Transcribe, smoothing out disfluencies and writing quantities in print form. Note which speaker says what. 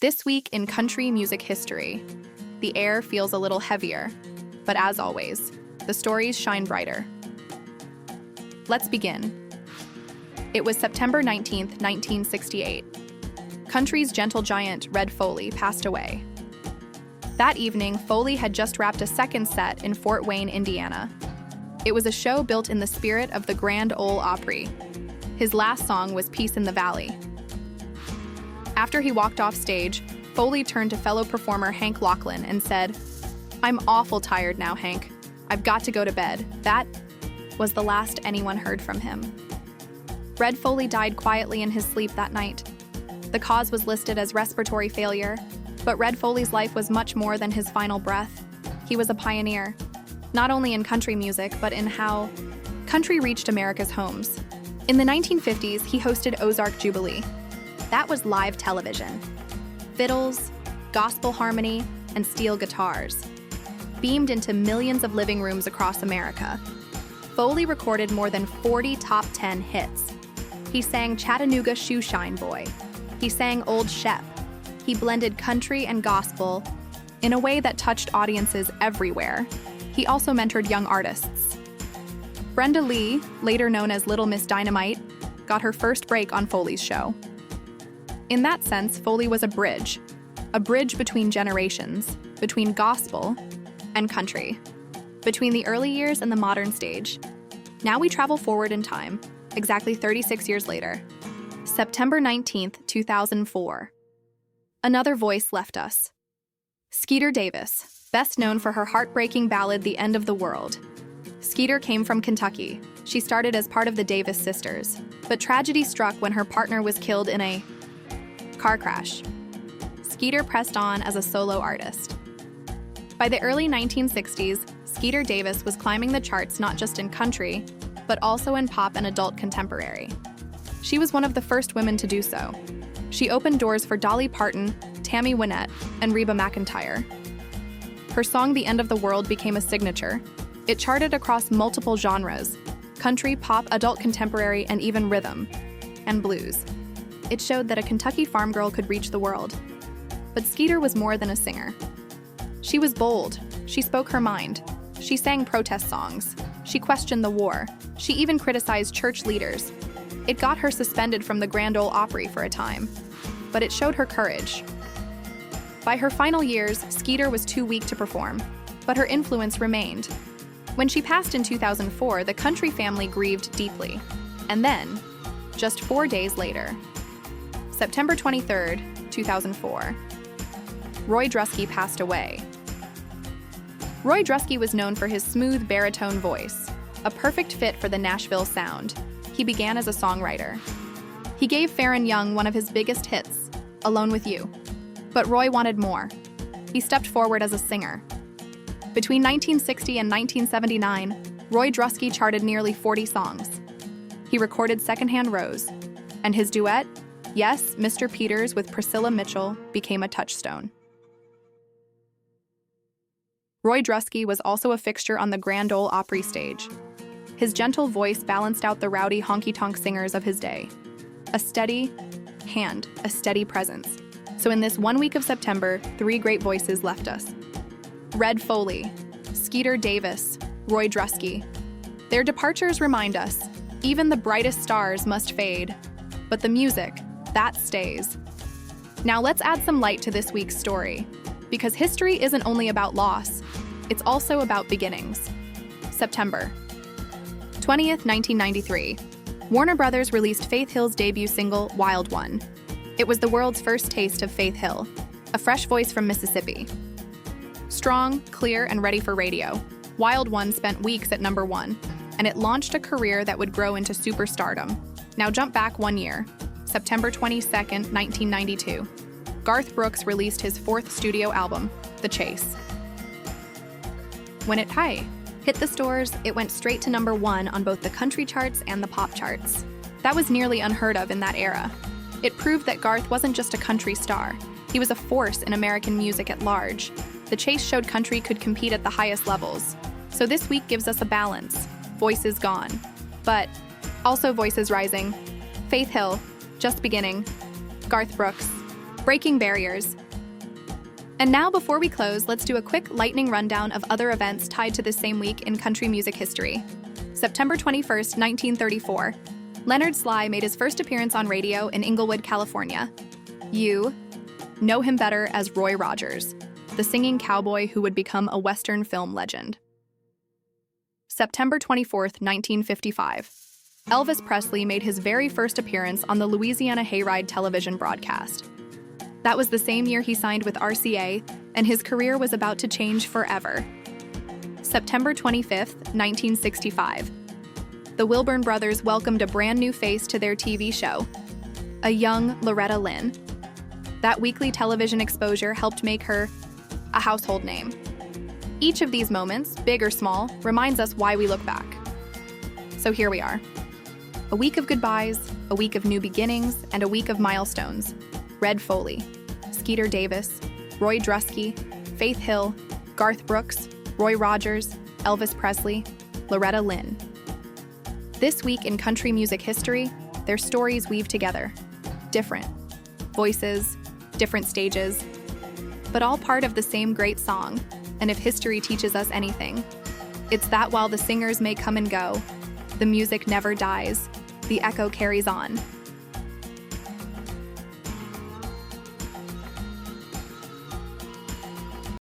Speaker 1: This week in country music history, the air feels a little heavier, but as always, the stories shine brighter. Let's begin. It was September 19th, 1968. Country's gentle giant, Red Foley, passed away. That evening, Foley had just wrapped a second set in Fort Wayne, Indiana. It was a show built in the spirit of the Grand Ole Opry. His last song was Peace in the Valley. After he walked off stage, Foley turned to fellow performer Hank Lachlan and said, "I'm awful tired now, Hank. I've got to go to bed." That was the last anyone heard from him. Red Foley died quietly in his sleep that night. The cause was listed as respiratory failure, but Red Foley's life was much more than his final breath. He was a pioneer, not only in country music, but in how country reached America's homes. In the 1950s, he hosted Ozark Jubilee. That was live television. Fiddles, gospel harmony, and steel guitars beamed into millions of living rooms across America. Foley recorded more than 40 top 10 hits. He sang Chattanooga Shoeshine Boy. He sang Old Sept. He blended country and gospel in a way that touched audiences everywhere. He also mentored young artists. Brenda Lee, later known as Little Miss Dynamite, got her first break on Foley's show. In that sense, Foley was a bridge between generations, between gospel and country, between the early years and the modern stage. Now we travel forward in time, exactly 36 years later. September 19th, 2004. Another voice left us. Skeeter Davis, best known for her heartbreaking ballad, The End of the World. Skeeter came from Kentucky. She started as part of the Davis sisters, but tragedy struck when her partner was killed in a car crash. Skeeter pressed on as a solo artist. By the early 1960s, Skeeter Davis was climbing the charts not just in country, but also in pop and adult contemporary. She was one of the first women to do so. She opened doors for Dolly Parton, Tammy Wynette, and Reba McEntire. Her song The End of the World became a signature. It charted across multiple genres: country, pop, adult contemporary, and even rhythm and blues. It showed that a Kentucky farm girl could reach the world. But Skeeter was more than a singer. She was bold. She spoke her mind. She sang protest songs. She questioned the war. She even criticized church leaders. It got her suspended from the Grand Ole Opry for a time, but it showed her courage. By her final years, Skeeter was too weak to perform, but her influence remained. When she passed in 2004, the country family grieved deeply. And then, just 4 days later, September 23rd, 2004, Roy Drusky passed away. Roy Drusky was known for his smooth baritone voice, a perfect fit for the Nashville sound. He began as a songwriter. He gave Farron Young one of his biggest hits, Alone with You. But Roy wanted more. He stepped forward as a singer. Between 1960 and 1979, Roy Drusky charted nearly 40 songs. He recorded Secondhand Rose, and his duet, Yes, Mr. Peters with Priscilla Mitchell, became a touchstone. Roy Drusky was also a fixture on the Grand Ole Opry stage. His gentle voice balanced out the rowdy honky-tonk singers of his day. A steady hand, a steady presence. So in this 1 week of September, 3 great voices left us. Red Foley, Skeeter Davis, Roy Drusky. Their departures remind us, even the brightest stars must fade, but the music, that stays. Now let's add some light to this week's story, because history isn't only about loss, it's also about beginnings. September 20th, 1993. Warner Brothers released Faith Hill's debut single, Wild One. It was the world's first taste of Faith Hill, a fresh voice from Mississippi. Strong, clear, and ready for radio, Wild One spent weeks at #1, and it launched a career that would grow into superstardom. Now jump back 1 year, September 22nd, 1992. Garth Brooks released his 4th studio album, The Chase. When it hit the stores, it went straight to #1 on both the country charts and the pop charts. That was nearly unheard of in that era. It proved that Garth wasn't just a country star. He was a force in American music at large. The Chase showed country could compete at the highest levels. So this week gives us a balance. Voices gone, but also voices rising. Faith Hill, Just Beginning, Garth Brooks, Breaking barriers. And now, before we close, let's do a quick lightning rundown of other events tied to this same week in country music history. September 21st, 1934. Leonard Sly made his first appearance on radio in Inglewood, California. You know him better as Roy Rogers, the singing cowboy who would become a Western film legend. September 24th, 1955. Elvis Presley made his very first appearance on the Louisiana Hayride television broadcast. That was the same year he signed with RCA, and his career was about to change forever. September 25th, 1965. The Wilburn brothers welcomed a brand new face to their TV show, a young Loretta Lynn. That weekly television exposure helped make her a household name. Each of these moments, big or small, reminds us why we look back. So here we are. A week of goodbyes, a week of new beginnings, and a week of milestones. Red Foley, Skeeter Davis, Roy Drusky, Faith Hill, Garth Brooks, Roy Rogers, Elvis Presley, Loretta Lynn. This week in country music history, their stories weave together. Different voices, different stages, but all part of the same great song. And if history teaches us anything, it's that while the singers may come and go, the music never dies, the echo carries on.